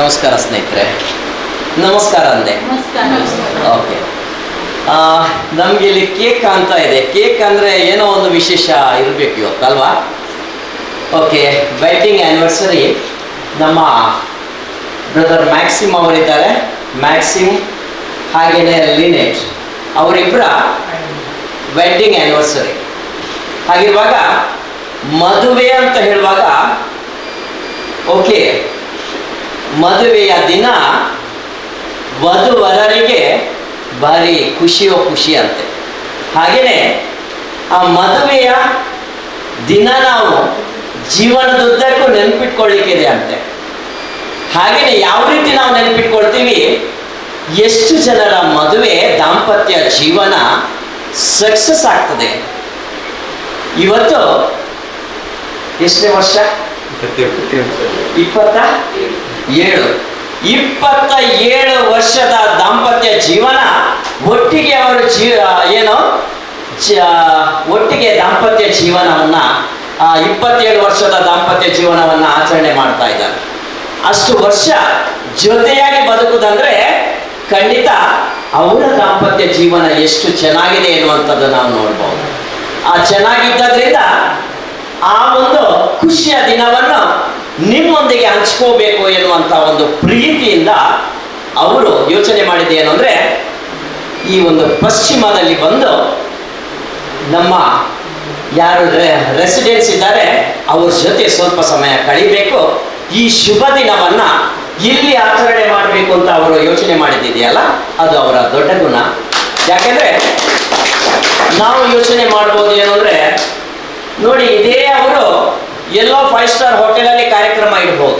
ನಮಸ್ಕಾರ ಸ್ನೇಹಿತರೆ. ನಮಸ್ಕಾರ ಅಂದೆ. ಓಕೆ, ನಮಗೆ ಇಲ್ಲಿ ಕೇಕ್ ಕಾಣ್ತಾ ಇದೆ. ಕೇಕ್ ಅಂದರೆ ಏನೋ ಒಂದು ವಿಶೇಷ ಇರಬೇಕು ಇವತ್ತಲ್ವಾ? ಓಕೆ, ವೆಡ್ಡಿಂಗ್ ಆ್ಯನಿವರ್ಸರಿ ನಮ್ಮ ಬ್ರದರ್ ಮ್ಯಾಕ್ಸಿಮ್ ಅವರಿದ್ದಾರೆ. ಮ್ಯಾಕ್ಸಿಮ್ ಹಾಗೆಯೇ ಲಿನೆಟ್ ಅವರಿಬ್ಬರ ವೆಡ್ಡಿಂಗ್ ಆ್ಯನಿವರ್ಸರಿ. ಹಾಗಿರುವಾಗ ಮದುವೆ ಅಂತ ಹೇಳುವಾಗ ಓಕೆ, ಮದುವೆಯ ದಿನ ವಧುವರರಿಗೆ ಭಾರಿ ಖುಷಿಯೋ ಖುಷಿ ಅಂತೆ. ಹಾಗೆಯೇ ಆ ಮದುವೆಯ ದಿನ ನಾವು ಜೀವನದುದ್ದಕ್ಕೂ ನೆನಪಿಟ್ಕೊಳ್ಳಿಕ್ಕಿದೆ ಅಂತೆ. ಹಾಗೆಯೇ ಯಾವ ರೀತಿ ನಾವು ನೆನಪಿಟ್ಕೊಳ್ತೀವಿ, ಎಷ್ಟು ಜನರ ಮದುವೆ ದಾಂಪತ್ಯ ಜೀವನ ಸಕ್ಸಸ್ ಆಗ್ತದೆ. ಇವತ್ತು ಎಷ್ಟನೇ ವರ್ಷ? 27 ವರ್ಷದ ದಾಂಪತ್ಯ ಜೀವನ. ಒಟ್ಟಿಗೆ ಅವರು ಒಟ್ಟಿಗೆ ದಾಂಪತ್ಯ ಜೀವನವನ್ನು 27 ವರ್ಷದ ದಾಂಪತ್ಯ ಜೀವನವನ್ನು ಆಚರಣೆ ಮಾಡ್ತಾ ಇದ್ದಾರೆ. ಅಷ್ಟು ವರ್ಷ ಜೊತೆಯಾಗಿ ಬದುಕುವುದಂದ್ರೆ ಖಂಡಿತ ಅವರ ದಾಂಪತ್ಯ ಜೀವನ ಎಷ್ಟು ಚೆನ್ನಾಗಿದೆ ಎನ್ನುವಂಥದ್ದು ನಾವು ನೋಡ್ಬೋದು. ಆ ಚೆನ್ನಾಗಿದ್ದರಿಂದ ಆ ಒಂದು ಖುಷಿಯ ದಿನವನ್ನು ನಿಮ್ಮೊಂದಿಗೆ ಹಂಚ್ಕೋಬೇಕು ಎನ್ನುವಂಥ ಒಂದು ಪ್ರೀತಿಯಿಂದ ಅವರು ಯೋಚನೆ ಮಾಡಿದ್ದೇನು ಅಂದರೆ, ಈ ಒಂದು ಪಶ್ಚಿಮದಲ್ಲಿ ಬಂದು ನಮ್ಮ ಯಾರು ರೆಸಿಡೆನ್ಸ್ ಇದ್ದಾರೆ ಅವ್ರ ಜೊತೆ ಸ್ವಲ್ಪ ಸಮಯ ಕಳಿಬೇಕು, ಈ ಶುಭ ದಿನವನ್ನು ಇಲ್ಲಿ ಆಚರಣೆ ಮಾಡಬೇಕು ಅಂತ ಅವರು ಯೋಚನೆ ಮಾಡಿದ್ದಿದೆಯಲ್ಲ, ಅದು ಅವರ ದೊಡ್ಡ ಗುಣ. ಯಾಕೆಂದರೆ ನಾವು ಯೋಚನೆ ಮಾಡ್ಬೋದು ಏನು ಅಂದರೆ, ನೋಡಿ, ಇದೇ ಅವರು ಎಲ್ಲೋ 5 ಸ್ಟಾರ್ ಹೋಟೆಲಲ್ಲಿ ಕಾರ್ಯಕ್ರಮ ಇಡ್ಬೋದು,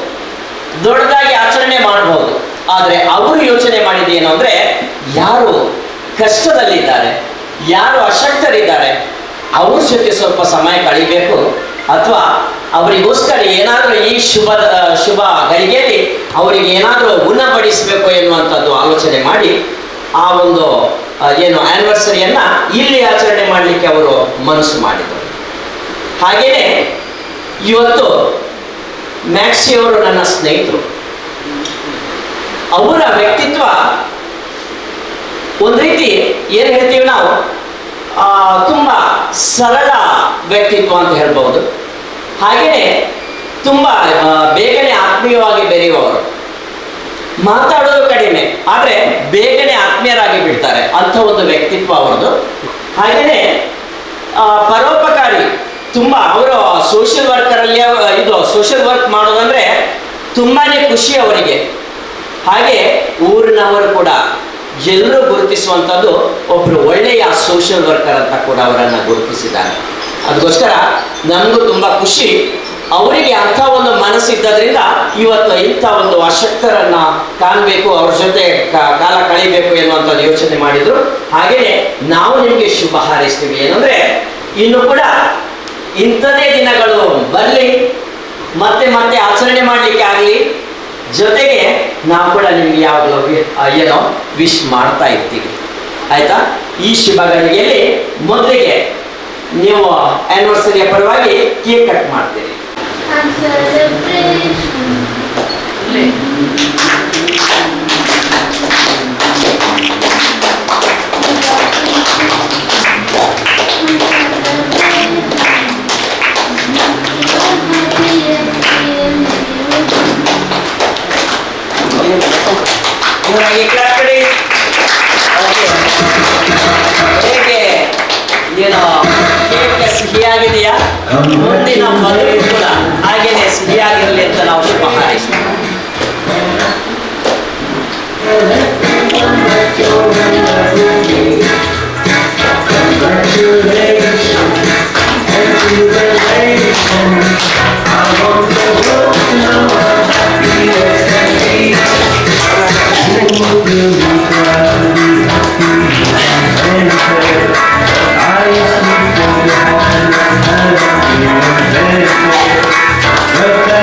ದೊಡ್ಡದಾಗಿ ಆಚರಣೆ ಮಾಡ್ಬೋದು. ಆದರೆ ಅವರು ಯೋಚನೆ ಮಾಡಿದ್ದೇನು ಅಂದರೆ, ಯಾರು ಕಷ್ಟದಲ್ಲಿದ್ದಾರೆ, ಯಾರು ಅಶಕ್ತರಿದ್ದಾರೆ, ಅವ್ರ ಜೊತೆ ಸ್ವಲ್ಪ ಸಮಯ ಕಳಿಬೇಕು, ಅಥವಾ ಅವರಿಗೋಸ್ಕರ ಏನಾದರೂ ಈ ಶುಭ ಗಳಿಗೆಯಲ್ಲಿ ಅವರಿಗೆ ಏನಾದರೂ ಉಣಬಡಿಸಬೇಕು ಎನ್ನುವಂಥದ್ದು ಆಲೋಚನೆ ಮಾಡಿ ಆ ಒಂದು ಆ್ಯನಿವರ್ಸರಿಯನ್ನು ಇಲ್ಲಿ ಆಚರಣೆ ಮಾಡಲಿಕ್ಕೆ ಅವರು ಮನಸ್ಸು ಮಾಡಿದರು. ಹಾಗೆಯೇ ಇವತ್ತು ಮ್ಯಾಕ್ಸಿ ಅವರು ನನ್ನ ಸ್ನೇಹಿತರು. ಅವರ ವ್ಯಕ್ತಿತ್ವ ಒಂದು ರೀತಿ ಏನು ಹೇಳ್ತೀವಿ ನಾವು, ತುಂಬ ಸರಳ ವ್ಯಕ್ತಿತ್ವ ಅಂತ ಹೇಳ್ಬೋದು. ಹಾಗೆಯೇ ತುಂಬ ಬೇಗನೆ ಆತ್ಮೀಯವಾಗಿ ಬೆರೆಯುವವರು, ಮಾತಾಡೋದು ಕಡಿಮೆ ಆದರೆ ಬೇಗನೆ ಆತ್ಮೀಯರಾಗಿ ಬಿಡ್ತಾರೆ, ಅಂಥ ಒಂದು ವ್ಯಕ್ತಿತ್ವ ಅವರದು. ಹಾಗೆಯೇ ಪರೋಪಕಾರಿ, ತುಂಬ ಅವರು ಸೋಷಿಯಲ್ ವರ್ಕರಲ್ಲಿ ಸೋಷಿಯಲ್ ವರ್ಕ್ ಮಾಡೋದಂದರೆ ತುಂಬಾ ಖುಷಿ ಅವರಿಗೆ. ಹಾಗೆ ಊರಿನವರು ಕೂಡ ಎಲ್ಲರೂ ಗುರುತಿಸುವಂಥದ್ದು ಒಬ್ಬರು ಒಳ್ಳೆಯ ಸೋಷಿಯಲ್ ವರ್ಕರ್ ಅಂತ ಕೂಡ ಅವರನ್ನು ಗುರುತಿಸಿದ್ದಾರೆ. ಅದಕ್ಕೋಸ್ಕರ ನಮಗೂ ತುಂಬ ಖುಷಿ. ಅವರಿಗೆ ಅಂಥ ಒಂದು ಮನಸ್ಸಿದ್ದರಿಂದ ಇವತ್ತು ಇಂಥ ಒಂದು ಅಶಕ್ತರನ್ನು ಕಾಣಬೇಕು, ಅವ್ರ ಜೊತೆ ಕಾಲ ಕಳಿಬೇಕು ಎನ್ನುವಂಥದ್ದು ಯೋಚನೆ ಮಾಡಿದರು. ಹಾಗೆಯೇ ನಾವು ನಿಮಗೆ ಶುಭ ಹಾರೈಸ್ತೀವಿ. ಏನಂದರೆ, ಇನ್ನು ಕೂಡ ಇಂಥದೇ ದಿನಗಳು ಬರಲಿ, ಮತ್ತೆ ಮತ್ತೆ ಆಚರಣೆ ಮಾಡಲಿಕ್ಕೆ ಆಗಲಿ, ಜೊತೆಗೆ ನಾವು ಕೂಡ ನಿಮಗೆ ಯಾವಾಗಲೂ ವಿಶ್ ಮಾಡ್ತಾ ಇರ್ತೀವಿ. ಆಯಿತಾ? ಈ ಶುಭ ಗಳಿಗೆಯಲ್ಲಿ ಮೊದಲಿಗೆ ನೀವು ಆ್ಯನಿವರ್ಸರಿಯ ಪರವಾಗಿ ಕೇಕ್ ಕಟ್ ಮಾಡ್ತೀರಿ. ಹೇಗೆ ಕೇಕ್ ಸಿಹಿಯಾಗಿದೆಯಾ? ಮುಂದಿನ ಮದುವೆ ಕೂಡ ಹಾಗೇನೆ ಸಿಹಿಯಾಗಿರಲಿ ಅಂತ ನಾವು ಶುಭ ಹಾರೈಸ್ತೀವಿ. But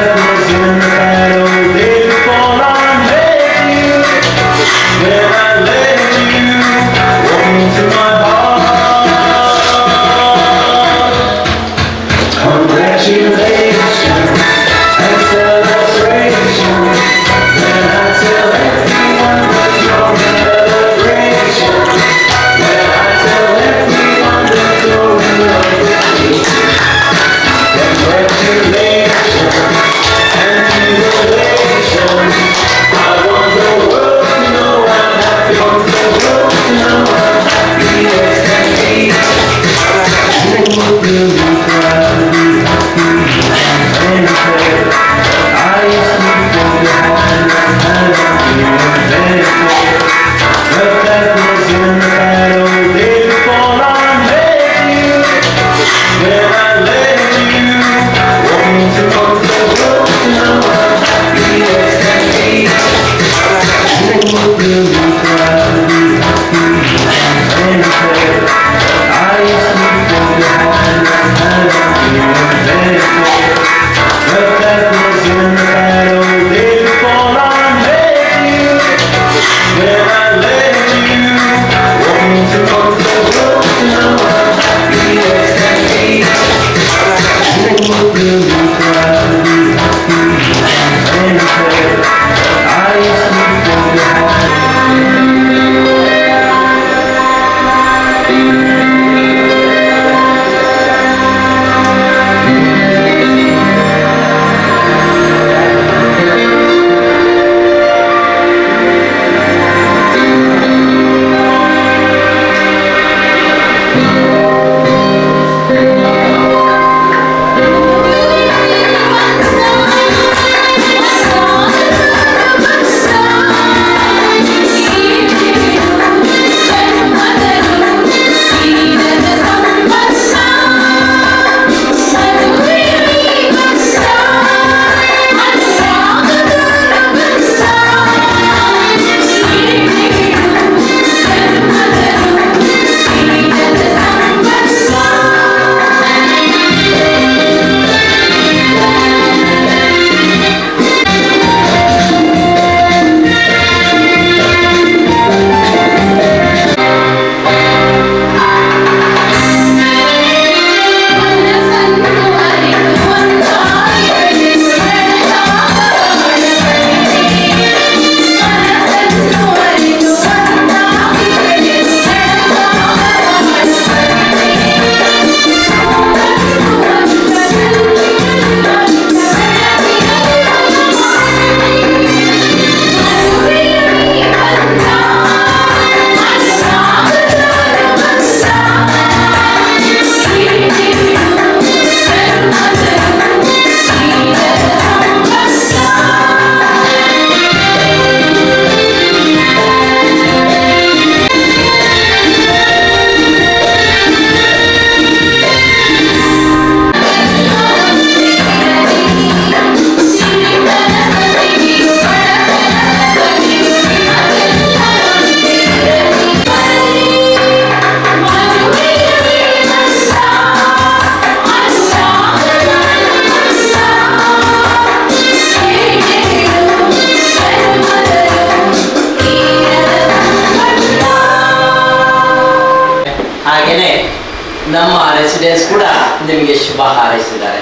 ನಮ್ಮ ರೆಸಿಡೆನ್ಸ್ ಕೂಡ ನಿಮಗೆ ಶುಭ ಹಾರೈಸಿದ್ದಾರೆ.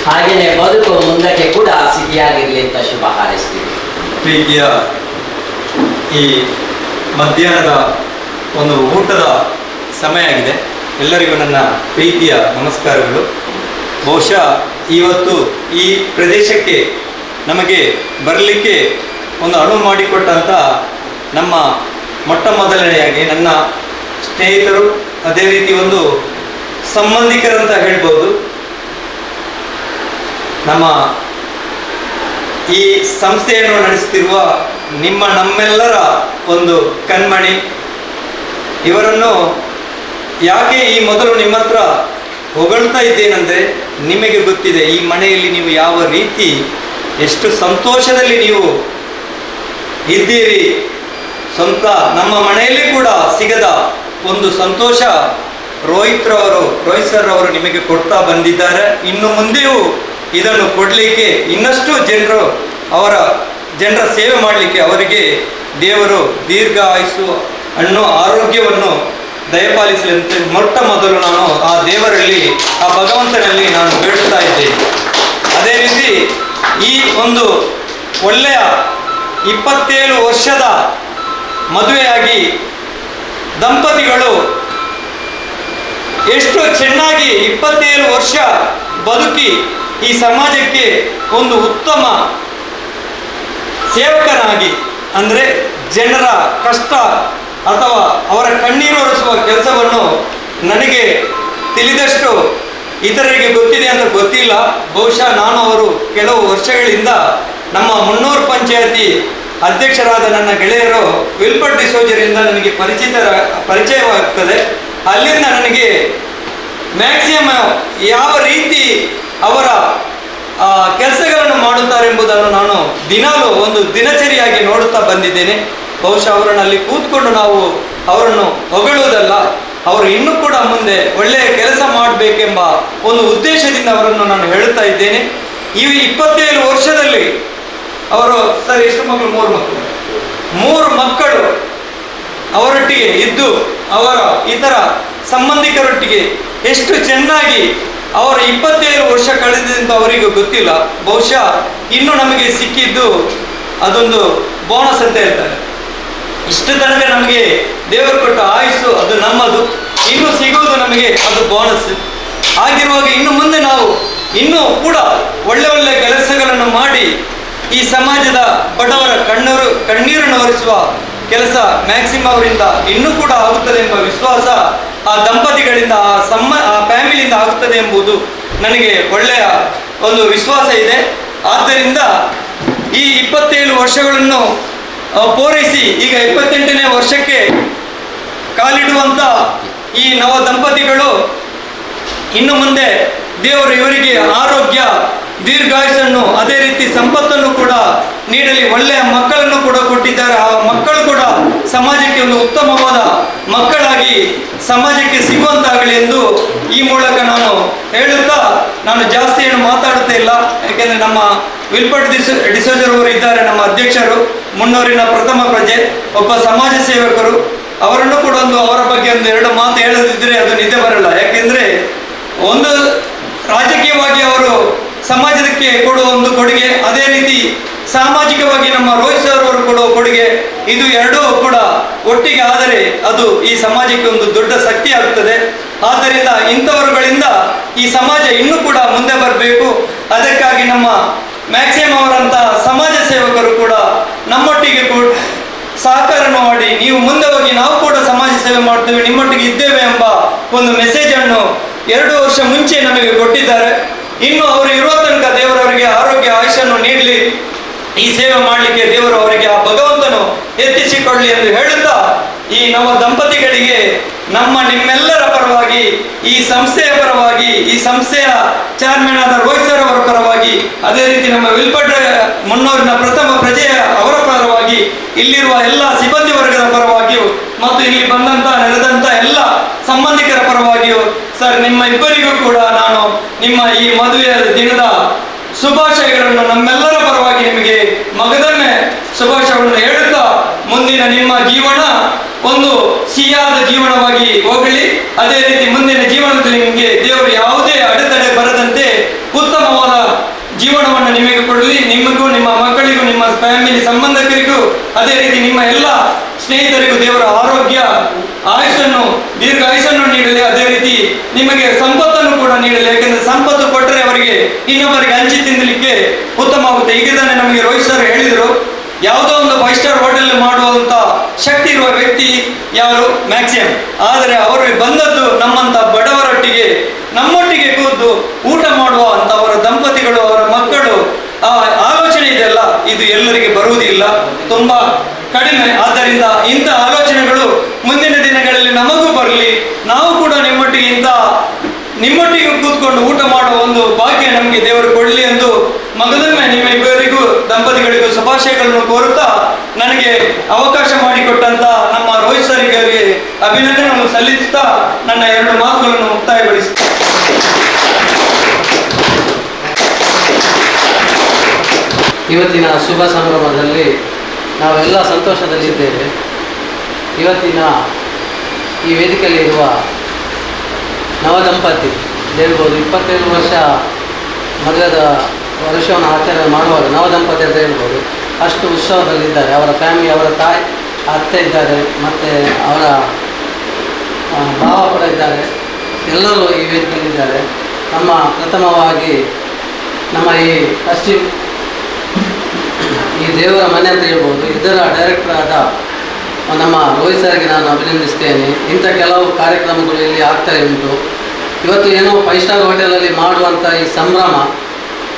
ಹಾಗೆಯೇ ಬದುಕು ಮುಂದಕ್ಕೆ ಕೂಡ ಸಿಹಿಯಾಗಿರಲಿ ಅಂತ ಶುಭ ಹಾರೈಸ್ತೀವಿ. ಪ್ರೀತಿಯ ಈ ಮಧ್ಯಾಹ್ನದ ಒಂದು ಊಟದ ಸಮಯ ಆಗಿದೆ. ಎಲ್ಲರಿಗೂ ನನ್ನ ಪ್ರೀತಿಯ ನಮಸ್ಕಾರಗಳು. ಬಹುಶಃ ಇವತ್ತು ಈ ಪ್ರದೇಶಕ್ಕೆ ನಮಗೆ ಬರಲಿಕ್ಕೆ ಒಂದು ಅನುವು ಮಾಡಿಕೊಟ್ಟಂಥ ನಮ್ಮ ಮೊಟ್ಟ ಮೊದಲನೆಯಾಗಿ ನನ್ನ ಸ್ನೇಹಿತರು, ಅದೇ ರೀತಿ ಒಂದು ಸಂಬಂಧಿಕರಂತ ಹೇಳ್ಬೋದು, ನಮ್ಮ ಈ ಸಂಸ್ಥೆಯನ್ನು ನಡೆಸುತ್ತಿರುವ ನಮ್ಮೆಲ್ಲರ ಒಂದು ಕಣ್ಮಣಿ. ಇವರನ್ನು ಯಾಕೆ ಈ ಮೊದಲು ನಿಮ್ಮ ಹತ್ರ ಹೊಗಳ್ತಾ ಇದ್ದೇನೆಂದರೆ, ನಿಮಗೆ ಗೊತ್ತಿದೆ ಈ ಮನೆಯಲ್ಲಿ ನೀವು ಯಾವ ರೀತಿ ಎಷ್ಟು ಸಂತೋಷದಲ್ಲಿ ನೀವು ಇದ್ದೀರಿ. ಸ್ವಂತ ನಮ್ಮ ಮನೆಯಲ್ಲಿ ಕೂಡ ಸಿಗದ ಒಂದು ಸಂತೋಷ ರೋಹಿತ್ ಸರ್ ಅವರು ನಿಮಗೆ ಕೊಡ್ತಾ ಬಂದಿದ್ದಾರೆ. ಇನ್ನು ಮುಂದೆಯೂ ಇದನ್ನು ಕೊಡಲಿಕ್ಕೆ ಇನ್ನಷ್ಟು ಜನರ ಸೇವೆ ಮಾಡಲಿಕ್ಕೆ ಅವರಿಗೆ ದೇವರು ದೀರ್ಘ ಆಯುಸ್ಸು ಅನ್ನೋ ಆರೋಗ್ಯವನ್ನು ದಯಪಾಲಿಸಲಂತೆ ಮೊಟ್ಟ ಮೊದಲು ನಾನು ಆ ದೇವರಲ್ಲಿ, ಆ ಭಗವಂತನಲ್ಲಿ ನಾನು ಬೇಡುತ್ತಾ ಇದ್ದೇನೆ. ಅದೇ ರೀತಿ ಈ ಒಂದು ಒಳ್ಳೆಯ 27 ವರ್ಷದ ಮದುವೆಯಾಗಿ ದಂಪತಿಗಳು ಎಷ್ಟು ಚೆನ್ನಾಗಿ 27 ವರ್ಷ ಬದುಕಿ ಈ ಸಮಾಜಕ್ಕೆ ಒಂದು ಉತ್ತಮ ಸೇವಕನಾಗಿ, ಅಂದರೆ ಜನರ ಕಷ್ಟ ಅಥವಾ ಅವರ ಕಣ್ಣೀರು ಒರೆಸುವ ಕೆಲಸವನ್ನು ನನಗೆ ತಿಳಿದಷ್ಟು ಇತರರಿಗೆ ಗೊತ್ತಿದೆ ಅಂತ ಗೊತ್ತಿಲ್ಲ. ಬಹುಶಃ ನಾನು ಅವರು ಕೆಲವು ವರ್ಷಗಳಿಂದ ನಮ್ಮ ಮುನ್ನೂರು ಪಂಚಾಯತಿ ಅಧ್ಯಕ್ಷರಾದ ನನ್ನ ಗೆಳೆಯರು ವಿಲ್ಬರ್ಟ್ ಡಿಸೋಜರಿಂದ ನನಗೆ ಪರಿಚಯವಾಗ್ತದೆ. ಅಲ್ಲಿಂದ ನನಗೆ ಮ್ಯಾಕ್ಸಿಮಮ್ ಯಾವ ರೀತಿ ಅವರ ಕೆಲಸಗಳನ್ನು ಮಾಡುತ್ತಾರೆ ಎಂಬುದನ್ನು ನಾನು ದಿನಾಲೂ ಒಂದು ದಿನಚರಿಯಾಗಿ ನೋಡುತ್ತಾ ಬಂದಿದ್ದೇನೆ. ಬಹುಶಃ ಅವರನ್ನು ಅಲ್ಲಿ ಕೂತ್ಕೊಂಡು ನಾವು ಅವರನ್ನು ಹೊಗಳುವುದಲ್ಲ, ಅವರು ಇನ್ನೂ ಕೂಡ ಮುಂದೆ ಒಳ್ಳೆಯ ಕೆಲಸ ಮಾಡಬೇಕೆಂಬ ಒಂದು ಉದ್ದೇಶದಿಂದ ಅವರನ್ನು ನಾನು ಹೇಳುತ್ತಾ ಇದ್ದೇನೆ. ಈ 27 ವರ್ಷದಲ್ಲಿ ಅವರು ಸರ್ ಎಷ್ಟು ಮಕ್ಕಳು? 3 ಮಕ್ಕಳು. 3 ಮಕ್ಕಳು ಅವರೊಟ್ಟಿಗೆ ಇದ್ದು ಅವರ ಇತರ ಸಂಬಂಧಿಕರೊಟ್ಟಿಗೆ ಎಷ್ಟು ಚೆನ್ನಾಗಿ ಅವರ 27 ವರ್ಷ ಕಳೆದಂತ ಅವರಿಗೂ ಗೊತ್ತಿಲ್ಲ. ಬಹುಶಃ ಇನ್ನು ನಮಗೆ ಸಿಕ್ಕಿದ್ದು ಅದೊಂದು ಬೋನಸ್ ಅಂತ ಹೇಳ್ತಾರೆ. ಇಷ್ಟು ತನಕ ನಮಗೆ ದೇವರು ಕೊಟ್ಟ ಆಯುಸ್ಸು ಅದು ನಮ್ಮದು, ಇನ್ನು ಸಿಗುವುದು ನಮಗೆ ಅದು ಬೋನಸ್. ಆಗಿರುವಾಗ ಇನ್ನು ಮುಂದೆ ನಾವು ಇನ್ನೂ ಕೂಡ ಒಳ್ಳೆ ಒಳ್ಳೆ ಕೆಲಸಗಳನ್ನು ಮಾಡಿ ಈ ಸಮಾಜದ ಬಡವರ ಕಣ್ಣೀರನ್ನು ಒರೆಸುವ ಕೆಲಸ ಮ್ಯಾಕ್ಸಿಮಮ್ ಅವರಿಂದ ಇನ್ನೂ ಕೂಡ ಆಗುತ್ತದೆ ಎಂಬ ವಿಶ್ವಾಸ ಆ ದಂಪತಿಗಳಿಂದ ಆ ಫ್ಯಾಮಿಲಿಯಿಂದ ಆಗುತ್ತದೆ ಎಂಬುದು ನನಗೆ ಒಳ್ಳೆಯ ಒಂದು ವಿಶ್ವಾಸ ಇದೆ. ಆದ್ದರಿಂದ ಈ 27 ವರ್ಷಗಳನ್ನು ಪೂರೈಸಿ ಈಗ 28ನೇ ವರ್ಷಕ್ಕೆ ಕಾಲಿಡುವಂಥ ಈ ನವ ದಂಪತಿಗಳು ಇನ್ನು ಮುಂದೆ ದೇವರು ಇವರಿಗೆ ಆರೋಗ್ಯ, ದೀರ್ಘಾಯುಷನ್ನು, ಅದೇ ರೀತಿ ಸಂಪತ್ತನ್ನು ಕೂಡ ನೀಡಲಿ. ಒಳ್ಳೆಯ ಮಕ್ಕಳನ್ನು ಕೂಡ ಕೊಟ್ಟಿದ್ದಾರೆ. ಆ ಮಕ್ಕಳು ಕೂಡ ಸಮಾಜಕ್ಕೆ ಒಂದು ಉತ್ತಮವಾದ ಮಕ್ಕಳಾಗಿ ಸಮಾಜಕ್ಕೆ ಸಿಗುವಂತಾಗಲಿ ಎಂದು ಈ ಮೂಲಕ ನಾನು ಹೇಳುತ್ತಾ, ನಾನು ಜಾಸ್ತಿ ಏನು ಮಾತಾಡುತ್ತಾ ಇಲ್ಲ. ಯಾಕೆಂದರೆ ನಮ್ಮ ವಿಲ್ಬರ್ಟ್ ಡಿಸೋಜರ್ ಅವರು ಇದ್ದಾರೆ, ನಮ್ಮ ಅಧ್ಯಕ್ಷರು, ಮುನ್ನೂರಿನ ಪ್ರಥಮ ಪ್ರಜೆ, ಒಬ್ಬ ಸಮಾಜ ಸೇವಕರು. ಅವರನ್ನು ಕೂಡ ಅವರ ಬಗ್ಗೆ ಒಂದು 2 ಮಾತು ಹೇಳದಿದ್ದರೆ ಅದು ನಿದ್ದೆ ಬರಲ್ಲ. ಯಾಕೆಂದರೆ ಒಂದು ರಾಜಕೀಯವಾಗಿ ಅವರು ಸಮಾಜಕ್ಕೆ ಕೊಡುವ ಒಂದು ಕೊಡುಗೆ, ಅದೇ ರೀತಿ ಸಾಮಾಜಿಕವಾಗಿ ನಮ್ಮ ರೋಹಿತ್ ಸರ್ ಅವರು ಕೊಡುವ ಕೊಡುಗೆ, ಇದು ಎರಡೂ ಕೂಡ ಒಟ್ಟಿಗೆ ಆದರೆ ಅದು ಈ ಸಮಾಜಕ್ಕೆ ಒಂದು ದೊಡ್ಡ ಶಕ್ತಿ ಆಗುತ್ತದೆ. ಆದ್ದರಿಂದ ಇಂಥವರುಗಳಿಂದ ಈ ಸಮಾಜ ಇನ್ನೂ ಕೂಡ ಮುಂದೆ ಬರಬೇಕು. ಅದಕ್ಕಾಗಿ ನಮ್ಮ ಮ್ಯಾಕ್ಸಿಮಮ್ ಅವರಂಥ ಸಮಾಜ ಸೇವಕರು ಕೂಡ ನಮ್ಮೊಟ್ಟಿಗೆ ಕೂಡ ಸಹಕಾರವನ್ನು ಮಾಡಿ, ನೀವು ಮುಂದೆ ಹೋಗಿ ನಾವು ಕೂಡ ಸಮಾಜ ಸೇವೆ ಮಾಡ್ತೇವೆ, ನಿಮ್ಮೊಟ್ಟಿಗೆ ಇದ್ದೇವೆ ಎಂಬ ಒಂದು ಮೆಸೇಜನ್ನು 2 ವರ್ಷ ಮುಂಚೆ ನಮಗೆ ಕೊಟ್ಟಿದ್ದಾರೆ. ಇನ್ನು ಅವರು ಇರುವ ತನಕ ದೇವರವರಿಗೆ ಆರೋಗ್ಯ ಆಯುಷನ್ನು ನೀಡಲಿ. ಈ ಸೇವೆ ಮಾಡಲಿಕ್ಕೆ ದೇವರು ಅವರಿಗೆ ಆ ಭಗವಂತನು ಎತ್ತಿಸಿಕೊಳ್ಳಲಿ ಎಂದು ಹೇಳುತ್ತಾ, ಈ ನವ ದಂಪತಿಗಳಿಗೆ ನಿಮ್ಮೆಲ್ಲರ ಪರವಾಗಿ, ಈ ಸಂಸ್ಥೆಯ ಪರವಾಗಿ, ಈ ಸಂಸ್ಥೆಯ ಚೇರ್ಮನ್ ಆದ ರೋಹಿತ್ ಸರ್ ಅವರ ಪರವಾಗಿ, ಅದೇ ರೀತಿ ನಮ್ಮ ವಿಲ್ಬರ್ಟ್ ಮುನ್ನೂರಿನ ಪ್ರಥಮ ಪ್ರಜೆಯ ಅವರ ಪರವಾಗಿ, ಇಲ್ಲಿರುವ ಎಲ್ಲ ಸಿಬ್ಬಂದಿ ವರ್ಗದ ಪರವಾಗಿಯೂ ಮತ್ತು ಇಲ್ಲಿ ನೆರೆದಂತ ಎಲ್ಲ ಸಂಬಂಧಿಕರ ಪರವಾಗಿಯೂ ಸರ್, ನಿಮ್ಮ ಇಬ್ಬರಿಗೂ ಕೂಡ ನಾನು ನಿಮ್ಮ ಈ ಮದುವೆಯ ದಿನದ ಶುಭಾಶಯಗಳನ್ನು ನಮ್ಮೆಲ್ಲರ ಪರವಾಗಿ ನಿಮಗೆ ಮಗದೊಮ್ಮೆ ಶುಭಾಶಯಗಳನ್ನು ಹೇಳುತ್ತಾ, ಮುಂದಿನ ನಿಮ್ಮ ಜೀವನ ಒಂದು ಸಿಹಿಯಾದ ಜೀವನವಾಗಿ ಹೋಗಲಿ. ಅದೇ ರೀತಿ ಮುಂದಿನ ಜೀವನದಲ್ಲಿ ನಿಮಗೆ ದೇವರು ಯಾವುದೇ ಅಡೆತಡೆ ಬರದಂತೆ ಉತ್ತಮವಾದ ಜೀವನವನ್ನು ನಿಮಗೆ ಕೊಡಲಿ. ನಿಮಗೂ, ನಿಮ್ಮ ಮಕ್ಕಳಿಗೂ, ನಿಮ್ಮ ಫ್ಯಾಮಿಲಿ ಸಂಬಂಧಿಕರಿಗೂ, ಅದೇ ರೀತಿ ನಿಮ್ಮ ಎಲ್ಲ ಸ್ನೇಹಿತರಿಗೂ ದೇವರ ಆರೋಗ್ಯ ಆಯುಷನ್ನು, ದೀರ್ಘಾಯುಷನ್ನು ನೀಡಲಿ. ಅದೇ ರೀತಿ ನಿಮಗೆ ಸಂಪತ್ತನ್ನು ಕೂಡ ನೀಡಲಿ. ಯಾಕೆಂದ್ರೆ ಸಂಪತ್ತು ಕೊಟ್ಟರೆ ಅವರಿಗೆ ಇನ್ನೊಬ್ಬರಿಗೆ ಹಂಚಿ ತಿನ್ನಲಿಕ್ಕೆ ಉತ್ತಮವಾಗುತ್ತೆ. ಈಗ ತಾನೇ ನಮಗೆ ರೋಹಿತ್ ಸರ್ ಹೇಳಿದರು, ಯಾವುದೋ ಒಂದು 5 ಸ್ಟಾರ್ ಹೋಟೆಲ್ ಮಾಡುವಂತ ಶಕ್ತಿ ಇರುವ ವ್ಯಕ್ತಿ ಯಾರು? ಮ್ಯಾಕ್ಸಿಮಮ್. ಆದರೆ ಅವರು ಬಂದದ್ದು ನಮ್ಮಂತ ಬಡವರೊಟ್ಟಿಗೆ, ನಮ್ಮೊಟ್ಟಿಗೆ ಕೂತು ಊಟ ಮಾಡುವ ಅಂತ ಅವರ ದಂಪತಿಗಳು, ಅವರ ಮಕ್ಕಳು. ಆ ಆಲೋಚನೆ ಇದೆಯಲ್ಲ, ಇದು ಎಲ್ಲರಿಗೆ ಬರುವುದಿಲ್ಲ, ತುಂಬಾ ಕಡಿಮೆ. ಆದ್ದರಿಂದ ಇಂಥ ಆಲೋಚನೆಗಳು ಮುಂದಿನ ದಿನಗಳಲ್ಲಿ ನಮಗೂ ಬರಲಿ. ನಾವು ಕೂಡ ನಿಮ್ಮೊಟ್ಟಿಗೆ ಕೂತ್ಕೊಂಡು ಊಟ ಮಾಡುವ ಒಂದು ಭಾಗ್ಯ ನಮಗೆ ದೇವರು ಕೊಡಲಿ ಎಂದು ಮಗದೊಮ್ಮೆ ನಿಮ್ಮ ಇಬ್ಬರಿಗೂ ದಂಪತಿಗಳಿಗೂ ಶುಭಾಶಯಗಳನ್ನು ಕೋರುತ್ತಾ, ನನಗೆ ಅವಕಾಶ ಮಾಡಿಕೊಟ್ಟಂತ ನಮ್ಮ ರೋಹಿತ್ ಸರ್ಗೆ ಅಭಿನಂದನೆಯನ್ನು ಸಲ್ಲಿಸುತ್ತಾ ನನ್ನ 2 ಮಾತುಗಳನ್ನು ಮುಕ್ತಾಯಗೊಳಿಸುತ್ತೇನೆ. ಇವತ್ತಿನ ಶುಭ ಸಂಭ್ರಮದಲ್ಲಿ ನಾವೆಲ್ಲ ಸಂತೋಷದಲ್ಲಿದ್ದೇವೆ. ಇವತ್ತಿನ ಈ ವೇದಿಕೆಯಲ್ಲಿ ಇರುವ ನವದಂಪತಿ ಹೇಳ್ಬೋದು, 27 ವರ್ಷ ಮದುವೆದ ವರ್ಷವನ್ನು ಆಚರಣೆ ಮಾಡುವಾಗ ನವದಂಪತಿ ಅಂತ ಹೇಳ್ಬೋದು. ಅಷ್ಟು ಉತ್ಸವದಲ್ಲಿದ್ದಾರೆ. ಅವರ ಫ್ಯಾಮಿಲಿ, ಅವರ ತಾಯಿ, ಅತ್ತೆ ಇದ್ದಾರೆ, ಮತ್ತು ಅವರ ಭಾವ ಕೂಡ ಇದ್ದಾರೆ. ಎಲ್ಲರೂ ಈ ವೇದಿಕೆಯಲ್ಲಿದ್ದಾರೆ. ನಮ್ಮ ಪ್ರಥಮವಾಗಿ ನಮ್ಮ ಈ ದೇವರ ಮನೆ ಅಂತ ಹೇಳ್ಬೋದು, ಇದರ ಡೈರೆಕ್ಟರ್ ಆದ ನಮ್ಮ ರೋಹಿತ್ ಸರ್ಗೆ ನಾನು ಅಭಿನಂದಿಸ್ತೇನೆ. ಇಂಥ ಕೆಲವು ಕಾರ್ಯಕ್ರಮಗಳು ಇಲ್ಲಿ ಆಗ್ತಾ ಉಂಟು. ಇವತ್ತು ಏನೋ 5 ಸ್ಟಾರ್ ಹೋಟೆಲಲ್ಲಿ ಮಾಡುವಂಥ ಈ ಸಂಭ್ರಮ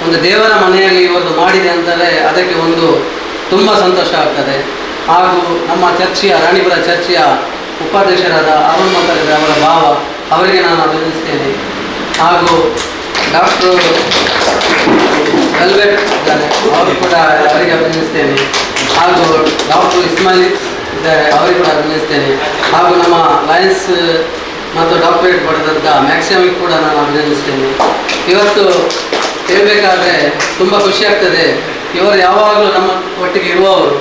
ಒಂದು ದೇವರ ಮನೆಯಲ್ಲಿ ಇವತ್ತು ಮಾಡಿದೆ ಅಂದರೆ ಅದಕ್ಕೆ ಒಂದು ತುಂಬ ಸಂತೋಷ ಆಗ್ತದೆ. ಹಾಗೂ ನಮ್ಮ ಚರ್ಚಿಯ ರಾಣಿಪುರ ಚರ್ಚಿಯ ಉಪಾಧ್ಯಕ್ಷರಾದ ಅರುಣ್ ಮಕ್ಕಳಿದ್ದಾರೆ, ಅವರ ಭಾವ, ಅವರಿಗೆ ನಾನು ಅಭಿನಂದಿಸ್ತೇನೆ. ಹಾಗೂ ಡಾಕ್ಟ್ರು ವೆಲ್ವೆಟ್ ಇದ್ದಾರೆ, ಅವರು ಕೂಡ ಅವರಿಗೆ ಅಭಿನಂದಿಸ್ತೇನೆ. ಹಾಗೂ ಡಾಕ್ಟ್ರು ಇಸ್ಮಾಯಿಲ್ ಇದ್ದಾರೆ, ಅವರಿಗೆ ಕೂಡ ಅಭಿನಂದಿಸ್ತೇನೆ. ಹಾಗೂ ನಮ್ಮ ಲಯನ್ಸ್ ಮತ್ತು ಡಾಕ್ಟರೇಟ್ ಪಡೆದಂಥ ಮ್ಯಾಕ್ಸಿಮಿಗೆ ಕೂಡ ನಾನು ಅಭಿನಂದಿಸ್ತೇನೆ. ಇವತ್ತು ಹೇಳಬೇಕಾದ್ರೆ ತುಂಬ ಖುಷಿಯಾಗ್ತದೆ. ಇವರು ಯಾವಾಗಲೂ ನಮ್ಮ ಒಟ್ಟಿಗೆ ಇರುವವರು,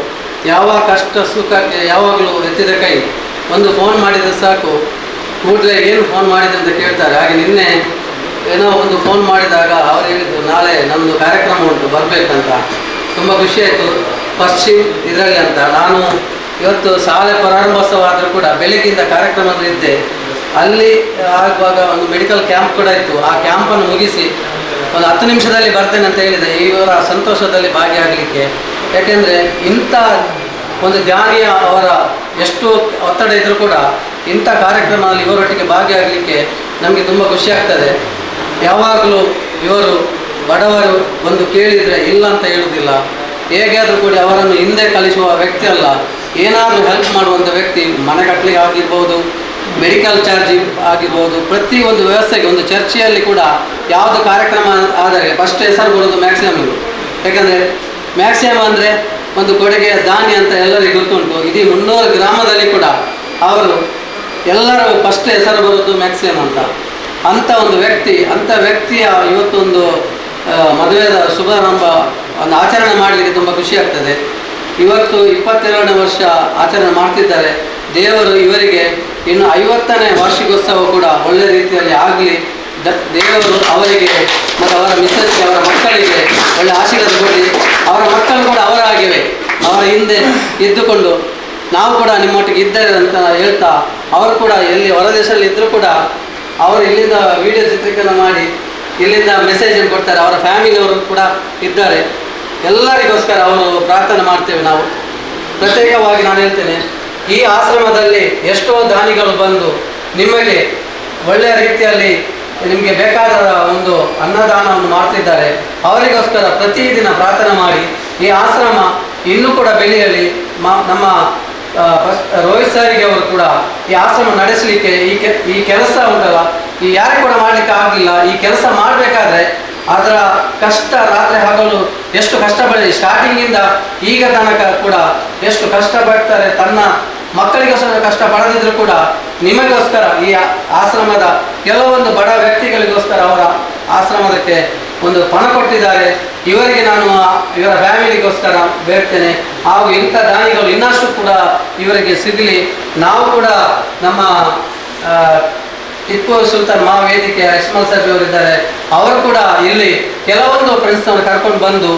ಯಾವ ಕಷ್ಟ ಸುಖಕ್ಕೆ ಯಾವಾಗಲೂ ಎತ್ತಿದ ಕೈ. ಒಂದು ಫೋನ್ ಮಾಡಿದರೆ ಸಾಕು, ಕೂಡಲೇ ಏನು ಫೋನ್ ಮಾಡಿದೆ ಅಂತ ಕೇಳ್ತಾರೆ. ಹಾಗೆ ನಿನ್ನೆ ಏನೋ ಒಂದು ಫೋನ್ ಮಾಡಿದಾಗ ಅವ್ರು ಹೇಳಿದ್ರು ನಾಳೆ ನಮ್ಮದು ಕಾರ್ಯಕ್ರಮ ಉಂಟು ಬರಬೇಕಂತ. ತುಂಬ ಖುಷಿ ಆಯಿತು. ಪಶ್ಚಿಮ್ ಇದರಲ್ಲಿ ಅಂತ ನಾನು ಇವತ್ತು ಶಾಲೆ ಪ್ರಾರಂಭೋತ್ಸವ ಆದರೂ ಕೂಡ ಬೆಳಗ್ಗಿಂದ ಕಾರ್ಯಕ್ರಮದಲ್ಲಿದ್ದೆ. ಅಲ್ಲಿ ಆಗುವಾಗ ಒಂದು ಮೆಡಿಕಲ್ ಕ್ಯಾಂಪ್ ಕೂಡ ಇತ್ತು. ಆ ಕ್ಯಾಂಪನ್ನು ಮುಗಿಸಿ ಒಂದು 10 ನಿಮಿಷದಲ್ಲಿ ಬರ್ತೇನೆ ಅಂತ ಹೇಳಿದೆ ಇವರ ಸಂತೋಷದಲ್ಲಿ ಭಾಗಿಯಾಗಲಿಕ್ಕೆ. ಯಾಕೆಂದರೆ ಇಂಥ ಒಂದು ಜ್ಞಾನಿಯ ಅವರ ಎಷ್ಟು ಒತ್ತಡ ಇದ್ದರೂ ಕೂಡ ಇಂಥ ಕಾರ್ಯಕ್ರಮದಲ್ಲಿ ಇವರೊಟ್ಟಿಗೆ ಭಾಗಿಯಾಗಲಿಕ್ಕೆ ನಮಗೆ ತುಂಬ ಖುಷಿಯಾಗ್ತದೆ. ಯಾವಾಗಲೂ ಇವರು ಬಡವರು ಒಂದು ಕೇಳಿದರೆ ಇಲ್ಲ ಅಂತ ಹೇಳುವುದಿಲ್ಲ. ಹೇಗಾದರೂ ಕೂಡ ಅವರನ್ನು ಹಿಂದೆ ಕಳಿಸುವ ವ್ಯಕ್ತಿ ಅಲ್ಲ, ಏನಾದರೂ ಹೆಲ್ಪ್ ಮಾಡುವಂಥ ವ್ಯಕ್ತಿ. ಮನೆ ಕಟ್ಟಲಿಕ್ಕೆ ಆಗಿರ್ಬೋದು, ಮೆಡಿಕಲ್ ಚಾರ್ಜ್ ಆಗಿರ್ಬೋದು, ಪ್ರತಿಯೊಂದು ವ್ಯವಸ್ಥೆಗೆ ಒಂದು ಚರ್ಚೆಯಲ್ಲಿ ಕೂಡ ಯಾವುದು ಕಾರ್ಯಕ್ರಮ ಆದರೆ ಫಸ್ಟ್ ಹೆಸರು ಬರೋದು ಮ್ಯಾಕ್ಸಿಮಮ್ ಇವರು. ಯಾಕಂದರೆ ಮ್ಯಾಕ್ಸಿಮಮ್ ಅಂದರೆ ಒಂದು ಕೊಡುಗೆಯ ದಾನಿ ಅಂತ ಎಲ್ಲರಿಗೂ ಗೊತ್ತುಂಟು. ಇಡೀ 300 ಗ್ರಾಮದಲ್ಲಿ ಕೂಡ ಅವರು ಎಲ್ಲರೂ ಫಸ್ಟ್ ಹೆಸರು ಬರೋದು ಮ್ಯಾಕ್ಸಿಮಮ್ ಅಂತ. ಅಂಥ ಒಂದು ವ್ಯಕ್ತಿ, ಅಂಥ ವ್ಯಕ್ತಿಯ ಇವತ್ತೊಂದು ಮದುವೆಯ ಶುಭಾರಂಭ ಒಂದು ಆಚರಣೆ ಮಾಡಲಿಕ್ಕೆ ತುಂಬ ಖುಷಿಯಾಗ್ತದೆ. ಇವತ್ತು 22ನೇ ವರ್ಷ ಆಚರಣೆ ಮಾಡ್ತಿದ್ದಾರೆ. ದೇವರು ಇವರಿಗೆ ಇನ್ನು 50ನೇ ವಾರ್ಷಿಕೋತ್ಸವ ಕೂಡ ಒಳ್ಳೆ ರೀತಿಯಲ್ಲಿ ಆಗಲಿ. ದೇವರು ಅವರಿಗೆ ಮತ್ತು ಅವರ ಮಿಸ್ಸಸ್ಗೆ, ಅವರ ಮಕ್ಕಳಿಗೆ ಒಳ್ಳೆ ಆಶೀರ್ವಾದ ಕೊಡಿ. ಅವರ ಮಕ್ಕಳು ಕೂಡ ಅವರಾಗಿವೆ. ಅವರ ಹಿಂದೆ ಇದ್ದುಕೊಂಡು ನಾವು ಕೂಡ ನಿಮ್ಮೊಟ್ಟಿಗೆ ಇದ್ದಾರೆ ಅಂತ ಹೇಳ್ತಾ, ಅವರು ಕೂಡ ಎಲ್ಲಿ ಹೊರದೇಶದಲ್ಲಿ ಇದ್ದರೂ ಕೂಡ ಅವರು ಇಲ್ಲಿಂದ ವಿಡಿಯೋ ಚಿತ್ರೀಕರಣ ಮಾಡಿ ಇಲ್ಲಿಂದ ಮೆಸೇಜನ್ನು ಕೊಡ್ತಾರೆ. ಅವರ ಫ್ಯಾಮಿಲಿಯವರು ಕೂಡ ಇದ್ದಾರೆ. ಎಲ್ಲರಿಗೋಸ್ಕರ ಅವರು ಪ್ರಾರ್ಥನೆ ಮಾಡ್ತೇವೆ ನಾವು. ಪ್ರತ್ಯೇಕವಾಗಿ ನಾನು ಹೇಳ್ತೇನೆ, ಈ ಆಶ್ರಮದಲ್ಲಿ ಎಷ್ಟೋ ದಾನಿಗಳು ಬಂದು ನಿಮಗೆ ಒಳ್ಳೆಯ ರೀತಿಯಲ್ಲಿ ನಿಮಗೆ ಬೇಕಾದ ಒಂದು ಅನ್ನದಾನವನ್ನು ಮಾಡ್ತಿದ್ದಾರೆ. ಅವರಿಗೋಸ್ಕರ ಪ್ರತಿದಿನ ಪ್ರಾರ್ಥನೆ ಮಾಡಿ ಈ ಆಶ್ರಮ ಇನ್ನೂ ಕೂಡ ಬೆಳೆಯಲಿ. ನಮ್ಮ ರೋಹಿತ್ ಸಾರಿಗೆ ಅವರು ಕೂಡ ಈ ಆಶ್ರಮ ನಡೆಸಲಿಕ್ಕೆ ಈ ಕೆಲಸ ಉಂಟಲ್ಲ, ಈ ಯಾರಿಗೆ ಕೂಡ ಮಾಡಲಿಕ್ಕೆ ಆಗಲಿಲ್ಲ. ಈ ಕೆಲಸ ಮಾಡಬೇಕಾದ್ರೆ ಅದರ ಕಷ್ಟ ರಾತ್ರಿ ಹಗಲು ಎಷ್ಟು ಕಷ್ಟಪಡಿ ಸ್ಟಾರ್ಟಿಂಗಿಂದ ಈಗ ತನಕ ಕೂಡ ಎಷ್ಟು ಕಷ್ಟಪಡ್ತಾರೆ. ತನ್ನ ಮಕ್ಕಳಿಗೋಸ್ಕರ ಕಷ್ಟಪಡದಿದ್ರು ಕೂಡ ನಿಮಗೋಸ್ಕರ ಈ ಆಶ್ರಮದ ಕೆಲವೊಂದು ಬಡ ವ್ಯಕ್ತಿಗಳಿಗೋಸ್ಕರ ಅವರ ಆಶ್ರಮದಕ್ಕೆ ಒಂದು ಪಣ ಕೊಟ್ಟಿದ್ದಾರೆ. ಇವರಿಗೆ ನಾನು ಇವರ ಫ್ಯಾಮಿಲಿಗೋಸ್ಕರ ಬೇಡ್ತೇನೆ. ಹಾಗೂ ಇಂಥ ದಾನಿಗಳು ಇನ್ನಷ್ಟು ಕೂಡ ಇವರಿಗೆ ಸಿಗಲಿ. ನಾವು ಕೂಡ ನಮ್ಮ ಟಿಪ್ಪು ಸುಲ್ತಾನ್ ಮಹಾವೇದಿಕೆ ಅಜ್ಮಲ್ ಸಾಹೇಬ್ ಅವರಿದ್ದಾರೆ. ಅವರು ಕೂಡ ಇಲ್ಲಿ ಕೆಲವೊಂದು ಫ್ರೆಂಡ್ಸ್ನವರು ಕರ್ಕೊಂಡು ಬಂದು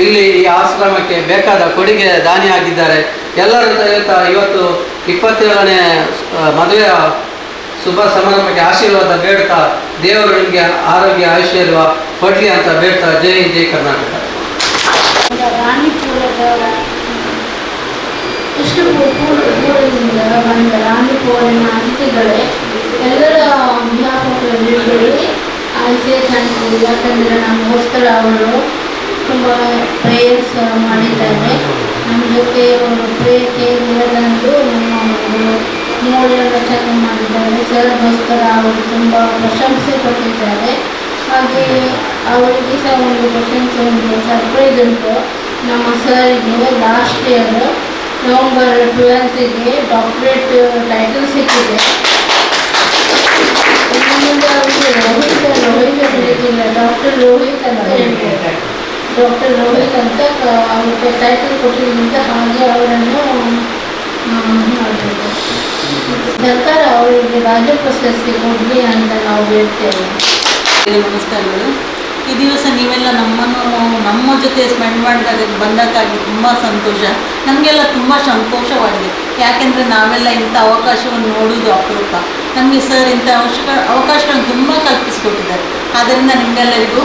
ಇಲ್ಲಿ ಈ ಆಶ್ರಮಕ್ಕೆ ಬೇಕಾದ ಕೊಡುಗೆ ದಾನಿಯಾಗಿದ್ದಾರೆ. ಎಲ್ಲರೂ ಹೇಳ್ತಾ ಇವತ್ತು 27ನೇ ಮದುವೆಯ ಶುಭ ಸಮಾರಂಭಕ್ಕೆ ಆಶೀರ್ವಾದ ಬೇಡ್ತಾ ದೇವರು ನಿಮಗೆ ಆರೋಗ್ಯ ಐಶ್ವರ್ಯ ಕೊಡಲಿ ಅಂತ ಬೇಡ್ತಾ ಜೈ ಜೈ ಕರ್ನಾಟಕ. ರಾಣಿಪುರದ ಎಷ್ಟು ಊರಿನಿಂದ ಬಂದ ರಾಣಿಪುರಿನ ಅತಿಥಿಗಳೇ ಎಲ್ಲರ ಬಿಹಾಪದಲ್ಲಿ ಆಯ್ಸೇಷನ್. ಯಾಕಂದರೆ ನಮಗೋಸ್ಕರ ಅವರು ತುಂಬ ಪ್ರೇಯರ್ಸ್ ಮಾಡಿದ್ದಾರೆ. ನಮ್ಮ ಜೊತೆ ಅವರು ಪ್ರೇಯಕ್ಕೆ ಇರೋದಂದು ನಮ್ಮ ಮೂಳೆಲ್ಲ ಚೆಕ್ ಮಾಡಿದ್ದಾರೆ. ಸರ್ಗೋಸ್ಕರ ಅವರು ತುಂಬ ಪ್ರಶಂಸೆ ಕೊಟ್ಟಿದ್ದಾರೆ. ಹಾಗೆ ಅವರಿಗೆ ಸಹ ಒಂದು ಪ್ರಶಂಸೆ ಉಂಟು, ಸರ್ಪ್ರೈಸ್ ಉಂಟು. ನಮ್ಮ ಸರಿಗೆ ಲಾಸ್ಟ್ ಇಯರ್ November 12ಗೆ ಡಾಕ್ಟ್ರೇಟ್ ಟೈಟಲ್ ಸಿಕ್ಕಿದೆ. ಇಲ್ಲಿಂದ ರೋಹಿತ್ ಹೇಳಿಲ್ಲ, ಡಾಕ್ಟರ್ ರೋಹಿತ್ ಅಂತ ಹೇಳ್ತಾರೆ. ಡಾಕ್ಟರ್ ರೋಹಿತ್ ಅಂತ ಅವ್ರಿಗೆ ಟೈಟಲ್ ಕೊಟ್ಟಿದ್ದರಿಂದ ಹಾಗೆ ಅವರನ್ನು ಮಾಡಬೇಕು. ಸರ್ಕಾರ ಅವರಿಗೆ ರಾಜ್ಯ ಪ್ರಶಸ್ತಿ ಕೊಡಲಿ ಅಂತ ನಾವು ಹೇಳ್ತೇವೆ. ನಮಸ್ಕಾರಗಳು. ಈ ದಿವಸ ನೀವೆಲ್ಲ ನಮ್ಮ ಜೊತೆ ಸ್ಪೆಂಡ್ ಮಾಡಿದಾಗ ಬಂದಕ್ಕಾಗಿ ತುಂಬ ಸಂತೋಷ. ನಮಗೆಲ್ಲ ತುಂಬ ಸಂತೋಷವಾಗಿದೆ. ಯಾಕೆಂದರೆ ನಾವೆಲ್ಲ ಇಂಥ ಅವಕಾಶವನ್ನು ನೋಡುವುದು ಅಪರೂಪ. ನಮಗೆ ಸರ್ ಇಂಥ ಅವಕಾಶಗಳನ್ನು ತುಂಬ ಕಲ್ಪಿಸಿಕೊಟ್ಟಿದ್ದಾರೆ. ಆದ್ದರಿಂದ ನಿಮಗೆಲ್ಲರಿಗೂ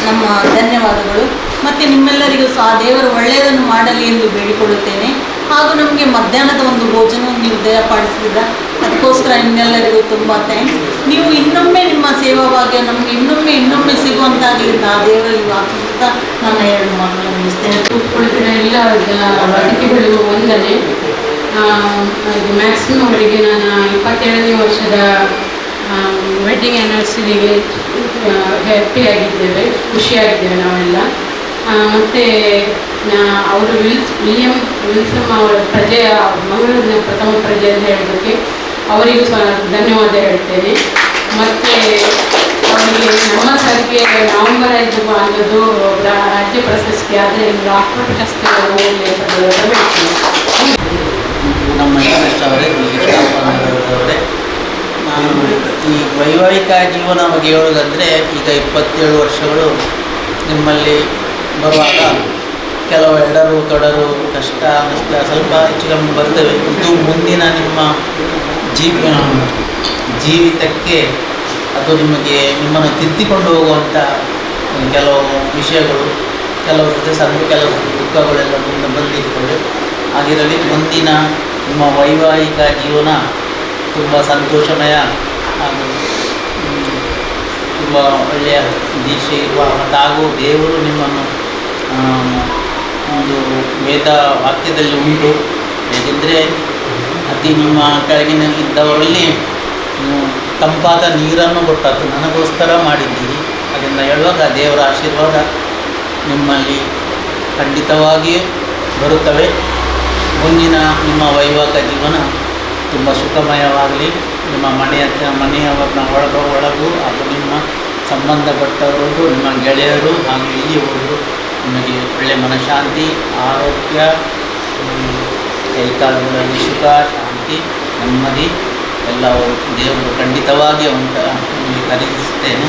ನಮ್ಮ ಧನ್ಯವಾದಗಳು. ಮತ್ತು ನಿಮ್ಮೆಲ್ಲರಿಗೂ ಸಹ ದೇವರು ಒಳ್ಳೆಯದನ್ನು ಮಾಡಲಿ ಎಂದು ಬೇಡಿಕೊಳ್ಳುತ್ತೇನೆ. ಹಾಗೂ ನಮಗೆ ಮಧ್ಯಾಹ್ನದ ಒಂದು ಭೋಜನವನ್ನು ನೀವು ದಯಪಾಡಿಸಿದ ಅದಕ್ಕೋಸ್ಕರ ನಿಮ್ಮೆಲ್ಲರಿಗೂ ತುಂಬ ಥ್ಯಾಂಕ್ಸ್. ನೀವು ಇನ್ನೊಮ್ಮೆ ನಿಮ್ಮ ಸೇವಾ ಭಾಗ್ಯ ನಮಗೆ ಇನ್ನೊಮ್ಮೆ ಸಿಗುವಂತಾಗಲಿ ಆ ದೇವರಲ್ಲಿ ವಾಸಿಸುತ್ತಾ ನನ್ನ 2 ಮಾತುಗಳನ್ನು ಮುಗಿಸ್ತೇನೆ. ಕುಳಿತಿನ ಎಲ್ಲ ಅತಿಥಿಗಳಿಗೂ ವಂದನೆ. ಮ್ಯಾಕ್ಸಿಮಮ್ ಅವರಿಗೆ ನಾನು 27ನೇ ವರ್ಷದ ವೆಡ್ಡಿಂಗ್ ಆ್ಯನಿವರ್ಸರಿಗೆ ಹ್ಯಾಪಿಯಾಗಿದ್ದೇವೆ, ಖುಷಿಯಾಗಿದ್ದೇವೆ ನಾವೆಲ್ಲ. ಮತ್ತು ಅವರು ವಿಲಿಯಂ ವಿಲ್ಸಮ್ ಅವರ ಪ್ರಜೆಯ ಮಂಗಳೂರಿನ ಪ್ರಥಮ ಪ್ರಜೆ ಅಂತ ಹೇಳೋದಕ್ಕೆ ಅವರಿಗೂ ಸಹ ಧನ್ಯವಾದ ಹೇಳ್ತೇನೆ. ಮತ್ತು ಅವರಿಗೆ ನಮ್ಮ ಸರ್ಗೆ ನವೆಂಬರ್ 5 ಅನ್ನೋದು ರಾಜ್ಯ ಪ್ರಶಸ್ತಿ, ಆದರೆ ರಾಷ್ಟ್ರ ಪ್ರಶಸ್ತಿ ಹೋಗಲಿ ಅಂತ ಹೇಳ್ತೀನಿ. ನಮ್ಮ ಇಂಟರ್ನೆಸ್ಟ್ ಅವರೇ, ಅವರೇ ಈ ವೈವಾಹಿಕ ಜೀವನ ಬಗ್ಗೆ ಹೇಳೋದಂದರೆ ಈಗ 27 ವರ್ಷಗಳು ನಿಮ್ಮಲ್ಲಿ ಬರುವಾಗ ಕೆಲವು ಎಡರು ತೊಡರು ಕಷ್ಟ ನಷ್ಟ ಸ್ವಲ್ಪ ಹೆಚ್ಚು ಕಮ್ಮಿ ಬರ್ತವೆ. ಇದು ಮುಂದಿನ ನಿಮ್ಮ ಜೀವಿತಕ್ಕೆ ಅದು ನಿಮ್ಮನ್ನು ತಿದ್ದಿಕೊಂಡು ಹೋಗುವಂಥ ಕೆಲವು ವಿಷಯಗಳು, ಕೆಲವು ಜೊತೆ ಕೆಲವು ದುಃಖಗಳೆಲ್ಲ ಮುಂದೆ ಬಂದಿರ್ತವೆ. ಹಾಗಿರಲಿ ಮುಂದಿನ ನಿಮ್ಮ ವೈವಾಹಿಕ ಜೀವನ ತುಂಬ ಸಂತೋಷಮಯ ಹಾಗೂ ತುಂಬ ಒಳ್ಳೆಯ ದೀಕ್ಷೆ ಇರುವ ಹಾಗೂ ದೇವರು ನಿಮ್ಮನ್ನು ಒಂದು ವೇದ ವಾಕ್ಯದಲ್ಲಿ ಉಂಟು. ಹೇಗೆಂದರೆ ಅತಿ ನಿಮ್ಮ ಕೆಳಗಿನ ಇದ್ದವರಲ್ಲಿ ತಂಪಾದ ನೀರನ್ನು ಕೊಟ್ಟದ್ದು ನನಗೋಸ್ಕರ ಮಾಡಿದ್ದೀರಿ. ಅದರಿಂದ ಹೇಳುವಾಗ ದೇವರ ಆಶೀರ್ವಾದ ನಿಮ್ಮಲ್ಲಿ ಖಂಡಿತವಾಗಿಯೂ ಬರುತ್ತವೆ. ಮುಂದಿನ ನಿಮ್ಮ ವೈವಾಹಿಕ ಜೀವನ ತುಂಬ ಸುಖಮಯವಾಗಲಿ. ನಿಮ್ಮ ಮನೆಯವರನ್ನ ಒಳಗೂ ಹಾಗೂ ನಿಮ್ಮ ಸಂಬಂಧಪಟ್ಟವರು, ನಿಮ್ಮ ಗೆಳೆಯರು ಹಾಗೂ ಇಲ್ಲಿಯವರು ನಿಮಗೆ ಒಳ್ಳೆಯ ಮನಃಶಾಂತಿ, ಆರೋಗ್ಯ, ಕೈಕಾಲುಗಳಲ್ಲಿ ಸುಖ, ಶಾಂತಿ, ನೆಮ್ಮದಿ ಎಲ್ಲವೂ ದೇವರು ಖಂಡಿತವಾಗಿ ನಿಮಗೆ ಖರೀದಿಸುತ್ತೇನೆ.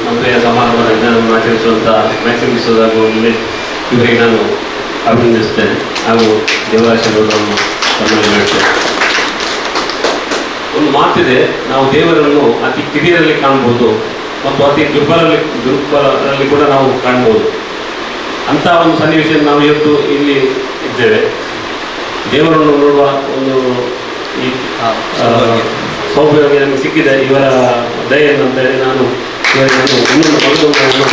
ಮದುವೆಯ ಸಮಾರಂಭದ ಆಚರಿಸುವಂಥ ಮ್ಯಾಕ್ಸಿಮ್ ಡಿಸೋಜ ಇವರಿಗೆ ನಾನು ಅಭಿನಂದಿಸುತ್ತೇನೆ ಹಾಗೂ ದೇವರ ಆಶೀರ್ವಾದವನ್ನು ತಮ್ಮಲ್ಲಿ ಹೇಳ್ತೇನೆ. ಒಂದು ಮಾತಿದೆ, ನಾವು ದೇವರನ್ನು ಅತಿ ಕಿರಿಯರಲ್ಲಿ ಕಾಣ್ಬೋದು ಮತ್ತು ಅತಿ ದುರ್ಬಲರಲ್ಲಿ ಕೂಡ ನಾವು ಕಾಣ್ಬೋದು. ಅಂಥ ಒಂದು ಸನ್ನಿವೇಶ ನಾವು ಇವತ್ತು ಇಲ್ಲಿ ಇದ್ದೇವೆ. ದೇವರನ್ನು ನೋಡುವ ಒಂದು ಈ ಸೌಭಾಗ್ಯ ನಮಗೆ ಸಿಕ್ಕಿದೆ ಇವರ ದಯೆಯನ್ನು ಅಂತ ಹೇಳಿ ನಾನು ಇನ್ನೊಂದು ಮಗದೊಂದನ್ನು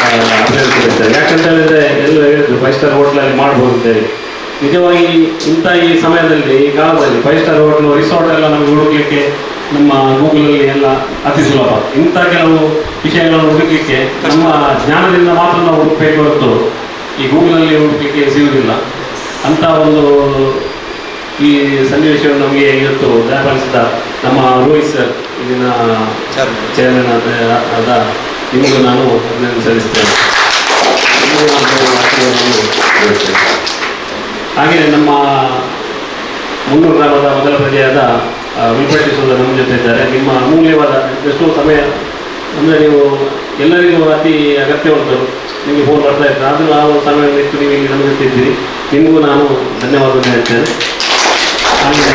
ಅಭಿನಂದಿಸುತ್ತೇನೆ. ಯಾಕಂತ ಹೇಳಿದ್ರೆ ಎಲ್ಲರೂ ಹೇಳಿದ್ರು 5 ಸ್ಟಾರ್ ಹೋಟ್ಲಲ್ಲಿ ಮಾಡ್ಬೋದು ಅಂತೇಳಿ. ನಿಜವಾಗಿ ಇಂಥ ಈ ಸಮಯದಲ್ಲಿ, ಈ ಕಾಲದಲ್ಲಿ 5 ಸ್ಟಾರ್ ಹೋಟ್ಲು, ರಿಸಾರ್ಟ್ ಎಲ್ಲ ನಮಗೆ ಹುಡುಕಲಿಕ್ಕೆ ನಮ್ಮ ಗೂಗಲಲ್ಲಿ ಎಲ್ಲ ಅತಿ ಸುಲಭ. ಇಂಥ ಕೆಲವು ವಿಷಯಗಳನ್ನು ಹುಡುಕಲಿಕ್ಕೆ ನಮ್ಮ ಜ್ಞಾನದಿಂದ ಮಾತ್ರ ನಾವು ಹುಡುಕಬೇಕು ಹೊರತು ಈ ಗೂಗಲಲ್ಲಿ ಹುಡುಕಲಿಕ್ಕೆ ಸಿಗುವುದಿಲ್ಲ. ಅಂಥ ಒಂದು ಈ ಸನ್ನಿವೇಶವನ್ನು ನಮಗೆ ಇವತ್ತು ದಯಪಾಲಿಸಿದ ನಮ್ಮ ರೋಹಿತ್ ಸರ್, ಇಲ್ಲಿನ ಚೇರ್ಮನ್ ಆದ ನಿಮಗೂ ನಾನು ಅಭಿನಂದನೆ ಸಲ್ಲಿಸ್ತೇನೆ. ಹಾಗೆಯೇ ನಮ್ಮ 300 ಗ್ರಾಮದ ಮೊದಲ ಪ್ರಜೆಯಾದ ವಿಲ್ಪಟ್ಟಿ ಸೋದರ ನಮ್ಮ ಜೊತೆ ಇದ್ದಾರೆ. ನಿಮ್ಮ ಅಮೂಲ್ಯವಾದ ಎಷ್ಟೋ ಸಮಯ ಅಂದರೆ ನೀವು ಎಲ್ಲರಿಗೂ ಅತಿ ಅಗತ್ಯ ಉಂಟು, ನಿಮಗೆ ಫೋನ್ ಬರ್ತಾ ಇರ್ತಾರೆ, ಆದರೂ ಆ ಒಂದು ಸಮಯವನ್ನು ಇಟ್ಟು ನೀವು ಇಲ್ಲಿ ನಮ್ಮ ಜೊತೆ ಇದ್ದೀರಿ. ನಿಮಗೂ ನಾನು ಧನ್ಯವಾದವನ್ನು ಹೇಳ್ತೇನೆ. ಹಾಗೆ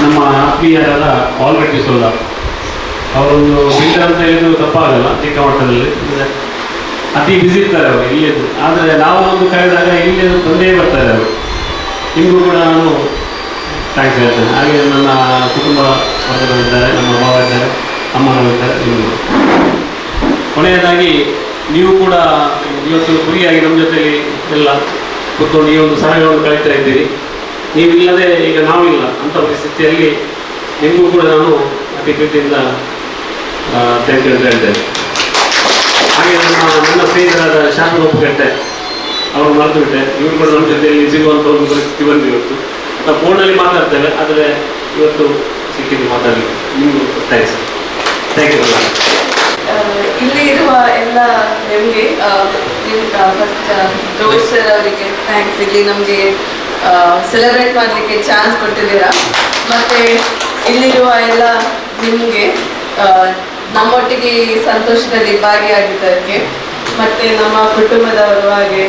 ನಮ್ಮ ಆತ್ಮೀಯರಾದ ಆಲ್ರೆಡಿ ಸೋದ ಅವರೊಂದು ಬಿಲ್ಡರ್ ಅಂತ ಹೇಳಿದ್ರು ತಪ್ಪಾಗಲ್ಲ. ಚಿಕ್ಕ ಮಟ್ಟದಲ್ಲಿ ಅತಿ ಬ್ಯುಸಿ ಇರ್ತಾರೆ ಅವರು ಇಲ್ಲಿದ್ದು, ಆದರೆ ನಾವು ಒಂದು ಕರೆದಾಗ ಇಲ್ಲಿ ಬಂದೇ ಬರ್ತಾರೆ ಅವರು. ನಿಮಗೂ ಕೂಡ ನಾನು ಥ್ಯಾಂಕ್ಸ್ ಹೇಳ್ತೇನೆ. ಹಾಗೆ ನನ್ನ ಕುಟುಂಬ ವರ್ಗದಲ್ಲಿದ್ದಾರೆ, ನಮ್ಮ ಮಾವ ಇದ್ದಾರೆ, ಅಮ್ಮನವರಿದ್ದಾರೆ. ನಿಮಗೂ ಕೊನೆಯದಾಗಿ ನೀವು ಕೂಡ ಇವತ್ತು ಫ್ರೀಯಾಗಿ ನಮ್ಮ ಜೊತೆಯಲ್ಲಿ ಎಲ್ಲ ಕೂತ್ಕೊಂಡು ಈ ಒಂದು ಸಮಯವನ್ನು ಕಳೀತಾ ಇದ್ದೀರಿ. ನೀವಿಲ್ಲದೆ ಈಗ ನಾವಿಲ್ಲ ಅಂಥ ಪರಿಸ್ಥಿತಿಯಲ್ಲಿ ನಿಮಗೂ ಕೂಡ ನಾನು ಅತಿ ಪ್ರೀತಿಯಿಂದ ಥ್ಯಾಂಕ್ ಯು ಅಂತ ಹೇಳ್ತೇನೆ. ಹಾಗೆ ನನ್ನ ಸ್ನೇಹಿತರಾದ ಶಾಂತ ಒಪ್ಪುಗಟ್ಟೆ ಅವರು ಮರೆತು ಬಿಟ್ಟೆ, ಇವರು ಕೂಡ ನಮ್ಮ ಜೊತೆಯಲ್ಲಿ ಸಿಗುವಂಥ ಒಂದು ಪರಿಸ್ಥಿತಿ ಬಂದು ಇವತ್ತು ನಾವು ಫೋನಲ್ಲಿ ಮಾತಾಡ್ತೇವೆ, ಆದರೆ ಇವತ್ತು ಸಿಕ್ಕಿದ್ದು ಮಾತಾಡಲಿ. ನಿಮಗೂ ಥ್ಯಾಂಕ್ಸ್. Thank you. ಇಲ್ಲಿ ಇರುವ ಎಲ್ಲ ನಿಮಗೆ ಫಸ್ಟ್ ರೋಹಿತ್ ಸರ್ ಅವರಿಗೆ ಥ್ಯಾಂಕ್ಸ್. ಇಲ್ಲಿ ನಮಗೆ ಸೆಲೆಬ್ರೇಟ್ ಮಾಡಲಿಕ್ಕೆ ಚಾನ್ಸ್ ಕೊಟ್ಟಿದ್ದೀರಾ. ಮತ್ತು ಇಲ್ಲಿರುವ ಎಲ್ಲ ನಿಮಗೆ ನಮ್ಮೊಟ್ಟಿಗೆ ಈ ಸಂತೋಷದಲ್ಲಿ ಭಾಗಿಯಾಗಿದ್ದಕ್ಕೆ, ಮತ್ತು ನಮ್ಮ ಕುಟುಂಬದವರು ಹಾಗೆ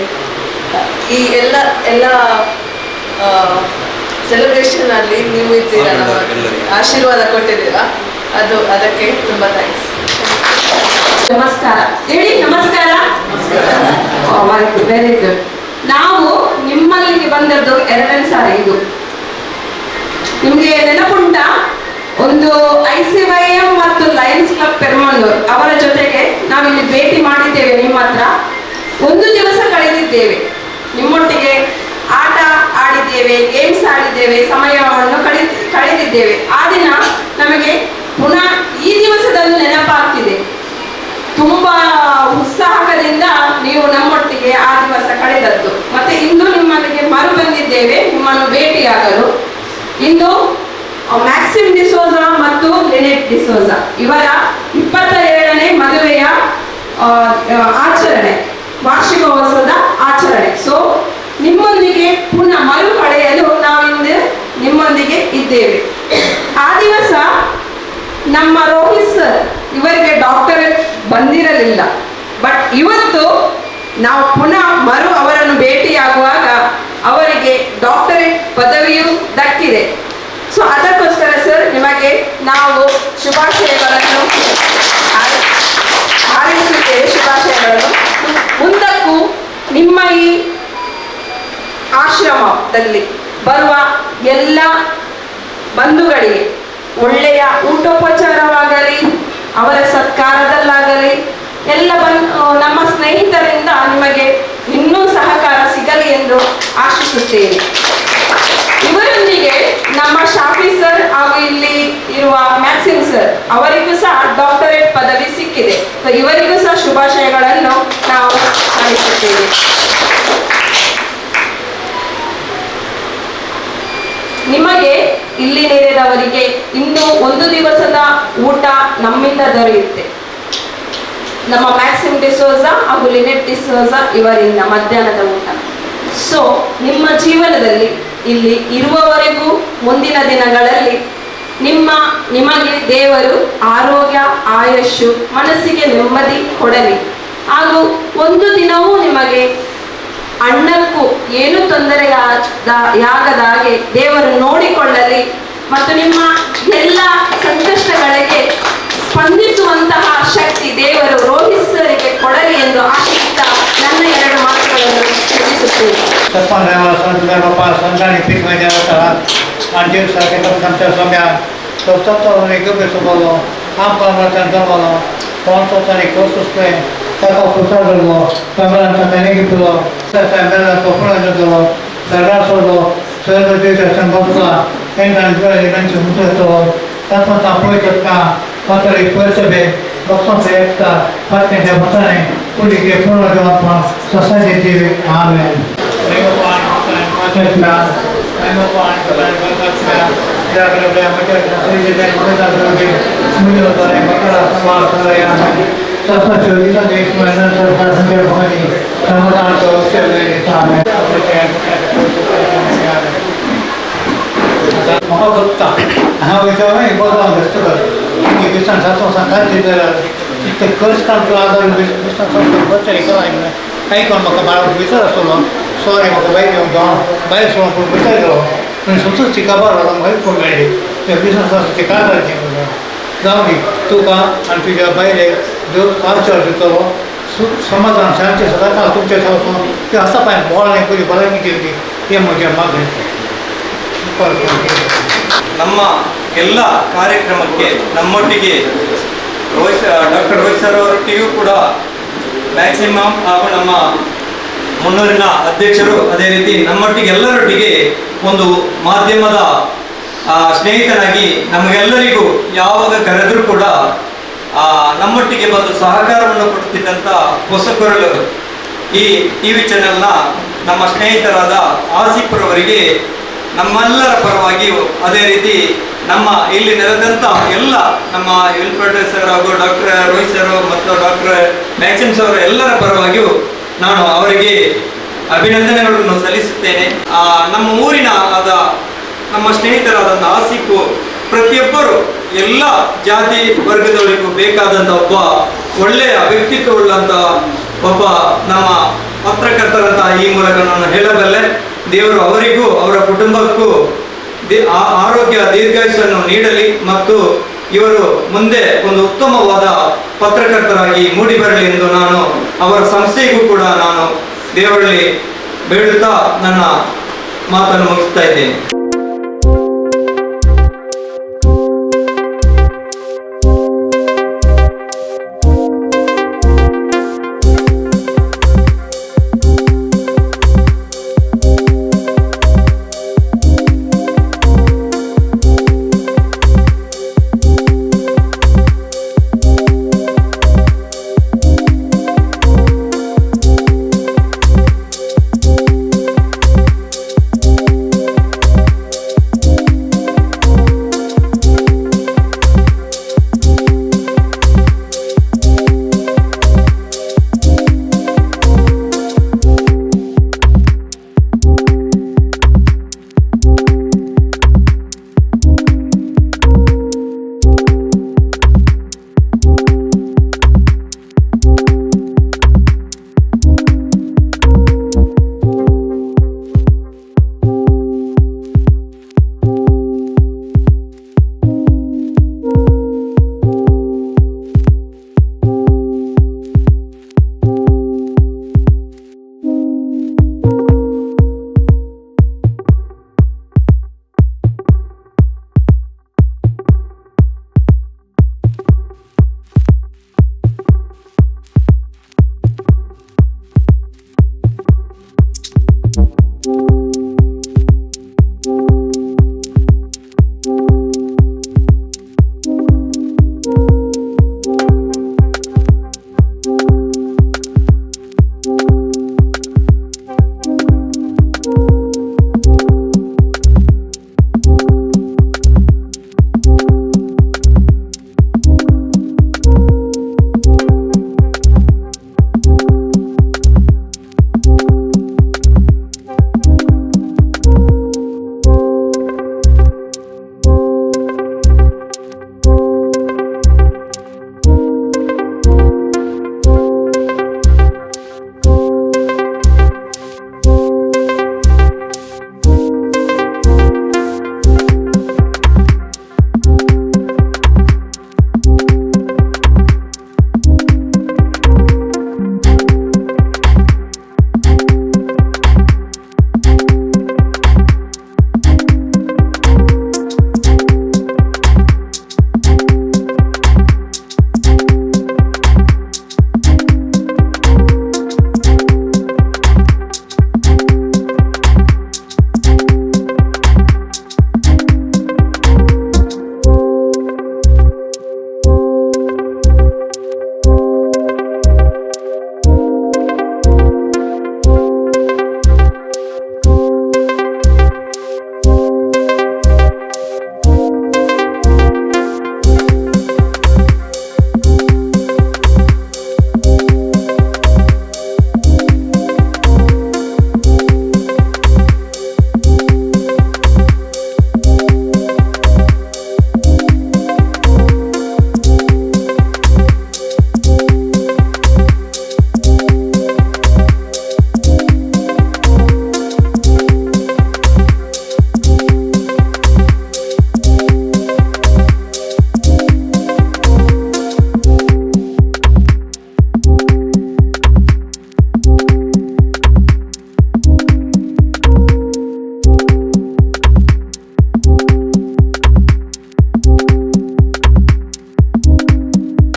ಈ ಎಲ್ಲ ಸೆಲೆಬ್ರೇಷನಲ್ಲಿ ನೀವು ಇದ್ದೀರಾ, ನಮ್ಮ ಆಶೀರ್ವಾದ ಕೊಟ್ಟಿದ್ದೀರಾ, ಅದಕ್ಕೆ ತುಂಬ ಥ್ಯಾಂಕ್ಸ್. ನಮಸ್ಕಾರ ಹೇಳಿ. ನಮಸ್ಕಾರ. Very good. ನಾವು ನಿಮ್ಮಲ್ಲಿಗೆ ಬಂದದ್ದು 2ನೇ ಸಾರಿ. ಇದು ನಿಮಗೆ ನೆನಪುಂಟ? ಒಂದು ICYM ಮತ್ತು ಲಯನ್ಸ್ ಕ್ಲಬ್ ಪೆರ್ಮಂದೂರ್ ಅವರ ಜೊತೆಗೆ ನಾವಿಲ್ಲಿ ಭೇಟಿ ಮಾಡಿದ್ದೇವೆ. ನಿಮ್ಮ ಹತ್ರ ಒಂದು ದಿವಸ ಕಳೆದಿದ್ದೇವೆ, ನಿಮ್ಮೊಟ್ಟಿಗೆ ಆಟ ಆಡಿದ್ದೇವೆ, ಗೇಮ್ಸ್ ಆಡಿದ್ದೇವೆ, ಸಮಯವನ್ನು ಕಳೆದಿದ್ದೇವೆ. ಆ ದಿನ ನಮಗೆ ಪುನಃ ಈ ದಿವಸದಲ್ಲಿ ನೆನಪಾಗ್ತಿದೆ. ತುಂಬಾ ಉತ್ಸಾಹದಿಂದ ನೀವು ನಮ್ಮೊಟ್ಟಿಗೆ ಆ ದಿವಸ ಕಳೆದದ್ದು. ಮತ್ತೆ ಇಂದು ನಿಮ್ಮಲ್ಲಿಗೆ ಮರು ಬಂದಿದ್ದೇವೆ ನಿಮ್ಮನ್ನು ಭೇಟಿಯಾಗಲು. ಇಂದು ಮ್ಯಾಕ್ಸಿಮ್ ಡಿಸೋಜ ಮತ್ತು ಲಿನೆಟ್ ಡಿಸೋಜ ಇವರ 27ನೇ ಮದುವೆಯ ಆಚರಣೆ, ವಾರ್ಷಿಕೋತ್ಸವದ ಆಚರಣೆ. ಸೊ ನಿಮ್ಮೊಂದಿಗೆ ಪುನಃ ಮರು ಪಡೆಯಲು ನಾವಿಂದು ನಿಮ್ಮೊಂದಿಗೆ ಇದ್ದೇವೆ. ಆ ದಿವಸ ನಮ್ಮ ರೋಹಿತ್ ಸರ್ ಇವರಿಗೆ ಡಾಕ್ಟರೇಟ್ ಬಂದಿರಲಿಲ್ಲ. ಬಟ್ ಇವತ್ತು ನಾವು ಪುನಃ ಅವರನ್ನು ಭೇಟಿಯಾಗುವಾಗ ಅವರಿಗೆ ಡಾಕ್ಟರೇಟ್ ಪದವಿಯೂ ದಕ್ಕಿದೆ. ಸೊ ಅದಕ್ಕೋಸ್ಕರ ಸರ್ ನಿಮಗೆ ನಾವು ಶುಭಾಶಯಗಳನ್ನು ಹಾರೈಸುತ್ತೇವೆ. ಶುಭಾಶಯಗಳನ್ನು. ಮುಂದಕ್ಕೂ ನಿಮ್ಮ ಈ ಆಶ್ರಮದಲ್ಲಿ ಬರುವ ಎಲ್ಲ ಬಂಧುಗಳಿಗೆ ಒಳ್ಳೆಯ ಊಟೋಪಚಾರವಾಗಲಿ, ಅವರ ಸತ್ಕಾರದಲ್ಲಾಗಲಿ ಎಲ್ಲ ನಮ್ಮ ಸ್ನೇಹಿತರಿಂದ ನಿಮಗೆ ಇನ್ನೂ ಸಹಕಾರ ಸಿಗಲಿ ಎಂದು ಆಶಿಸುತ್ತೇನೆ. ಇವರೊಂದಿಗೆ ನಮ್ಮ ಶಾಫಿ ಸರ್ ಹಾಗೂ ಇಲ್ಲಿ ಇರುವ ಮ್ಯಾಕ್ಸಿಮ್ ಸರ್ ಅವರಿಗೂ ಸಹ ಡಾಕ್ಟರೇಟ್ ಪದವಿ ಸಿಕ್ಕಿದೆ. ಸೊ ಇವರಿಗೂ ಸಹ ಶುಭಾಶಯಗಳನ್ನು ನಾವು ಹಾರೈಸುತ್ತೇವೆ. ನಿಮಗೆ ಇಲ್ಲಿ ನೆರೆದವರಿಗೆ ಇನ್ನೂ ಒಂದು ದಿವಸದ ಊಟ ನಮ್ಮಿಂದ ದೊರೆಯುತ್ತೆ. ನಮ್ಮ ಮ್ಯಾಕ್ಸಿಮ್ ಡಿಸೋಜಾ ಹಾಗೂ ಲಿನೆಟ್ ಡಿಸೋಜಾ ಇವರಿಂದ ಮಧ್ಯಾಹ್ನದ ಊಟ. ಸೊ ನಿಮ್ಮ ಜೀವನದಲ್ಲಿ ಇಲ್ಲಿ ಇರುವವರೆಗೂ ಮುಂದಿನ ದಿನಗಳಲ್ಲಿ ನಿಮಗೆ ದೇವರು ಆರೋಗ್ಯ, ಆಯುಷ್ಯು, ಮನಸ್ಸಿಗೆ ನೆಮ್ಮದಿ ಕೊಡಲಿ. ಹಾಗೂ ಒಂದು ದಿನವೂ ನಿಮಗೆ ಅಣ್ಣಕ್ಕೂ ಏನು ತೊಂದರೆಯಾಗದ ಹಾಗೆ ದೇವರು ನೋಡಿಕೊಳ್ಳಲಿ ಮತ್ತು ನಿಮ್ಮ ಎಲ್ಲ ಸಂಕಷ್ಟಗಳಿಗೆ ಸ್ಪಂದಿಸುವಂತಹ ಶಕ್ತಿ ದೇವರು ರೋಹಿತ್ ಸರಿಗೆ ಕೊಡಲಿ ಎಂದು ಆಶಿಸುತ್ತಾ ನನ್ನ 2 ಮಾತುಗಳನ್ನು ತಿಳಿಸುತ್ತೇನೆ. Taką posadzono, kameranta Benegipilo, Sembela Popolano, Sarasolo, Sero Dita Sambotla, Engan Gari Nanchu Muteto, Tato Tapoitka, Patari Puertebe, Boxon Sekta, Patin Hebatani, Pulike Pula Japa, Society TV, Amen. Remopan, Patetna, Remopan, Patetna, Jagabia, Patetna, Sri Patetna, Smilo Tare, Makara, Samar, Tare, Sasa Chorita Desh Mana Sarkar Sanjay Bhani Ramadan Chowk Chalne Tame Mahagupta हाँ वैसा है बहुत अंदर तक ये विषय सातों संख्या जिधर इतने कर्ज काम जो आधा विषय सातों बच्चे निकल आए हैं कई कौन मकबार विषय रसोलो सोरे मकबाई जो गाँव बाई सोलों को विषय करो उन सबसे चिकाबार वाला मगर को मिले ये विषय सातों चिकाबार जिनको गाँवी तो का अंतिजा बाईले जो आचार जो समाधान शांति सदाता तुमचे साथ कि हस्ता पाए बोलने पूरी बलाई की थी ये मुझे मांग है ನಮ್ಮ ಎಲ್ಲ ಕಾರ್ಯಕ್ರಮಕ್ಕೆ ನಮ್ಮೊಟ್ಟಿಗೆ ಡಾಕ್ಟರ್ ರೋಹಿತ್ ಸರ್ ಅವರೊಟ್ಟಿಗೂ ಕೂಡ ಮ್ಯಾಕ್ಸಿಮಮ್ ಹಾಗೂ ನಮ್ಮ ಮುನ್ನೂರಿನ ಅಧ್ಯಕ್ಷರು ಅದೇ ರೀತಿ ನಮ್ಮೊಟ್ಟಿಗೆ ಎಲ್ಲರೊಟ್ಟಿಗೆ ಒಂದು ಮಾಧ್ಯಮದ ಸ್ನೇಹಿತನಾಗಿ ನಮಗೆಲ್ಲರಿಗೂ ಯಾವಾಗ ಕರೆದರೂ ಕೂಡ ನಮ್ಮೊಟ್ಟಿಗೆ ಬಂದು ಸಹಕಾರವನ್ನು ಕೊಡುತ್ತಿದ್ದಂಥ ಹೊಸಕೊರಲು ಈ TV ಚಾನೆಲ್ನ ನಮ್ಮ ಸ್ನೇಹಿತರಾದ ಆಸಿಫ್ರವರಿಗೆ ನಮ್ಮೆಲ್ಲರ ಪರವಾಗಿಯೂ ಅದೇ ರೀತಿ ನಮ್ಮ ಇಲ್ಲಿ ನೆರೆದಂಥ ಎಲ್ಲ ನಮ್ಮ ವಿಲ್ಫ್ರೆಡ್ ಸರ್ ಹಾಗೂ ಡಾಕ್ಟರ್ ರೋಹಿತ್ ಸರ್ ಮತ್ತು ಡಾಕ್ಟರ್ ಮ್ಯಾಕ್ಸಿಮ್ ಸರ್ ಎಲ್ಲರ ಪರವಾಗಿಯೂ ನಾನು ಅವರಿಗೆ ಅಭಿನಂದನೆಗಳನ್ನು ಸಲ್ಲಿಸುತ್ತೇನೆ. ನಮ್ಮ ಊರಿನ ನಮ್ಮ ಸ್ನೇಹಿತರಾದಂಥ ಆಸಿಫು ಪ್ರತಿಯೊಬ್ಬರು ಎಲ್ಲ ಜಾತಿ ವರ್ಗದವರಿಗೂ ಬೇಕಾದಂಥ ಒಬ್ಬ ಒಳ್ಳೆಯ ವ್ಯಕ್ತಿತ್ವವುಳ್ಳಂಥ ಒಬ್ಬ ನಮ್ಮ ಪತ್ರಕರ್ತರಂತ ಈ ಮೂಲಕ ನಾನು ಹೇಳಬಲ್ಲೆ. ದೇವರು ಅವರಿಗೂ ಅವರ ಕುಟುಂಬಕ್ಕೂ ಆರೋಗ್ಯ ದೀರ್ಘಾಯುಷ್ಯನ್ನು ನೀಡಲಿ ಮತ್ತು ಇವರು ಮುಂದೆ ಒಂದು ಉತ್ತಮವಾದ ಪತ್ರಕರ್ತರಾಗಿ ಮೂಡಿ ಬರಲಿ ಎಂದು ನಾನು ಅವರ ಸಂಸ್ಥೆಗೂ ಕೂಡ ನಾನು ದೇವರಲ್ಲಿ ಬೇಡುತ್ತಾ ನನ್ನ ಮಾತನ್ನು ಮುಗಿಸ್ತಾ ಇದ್ದೇನೆ.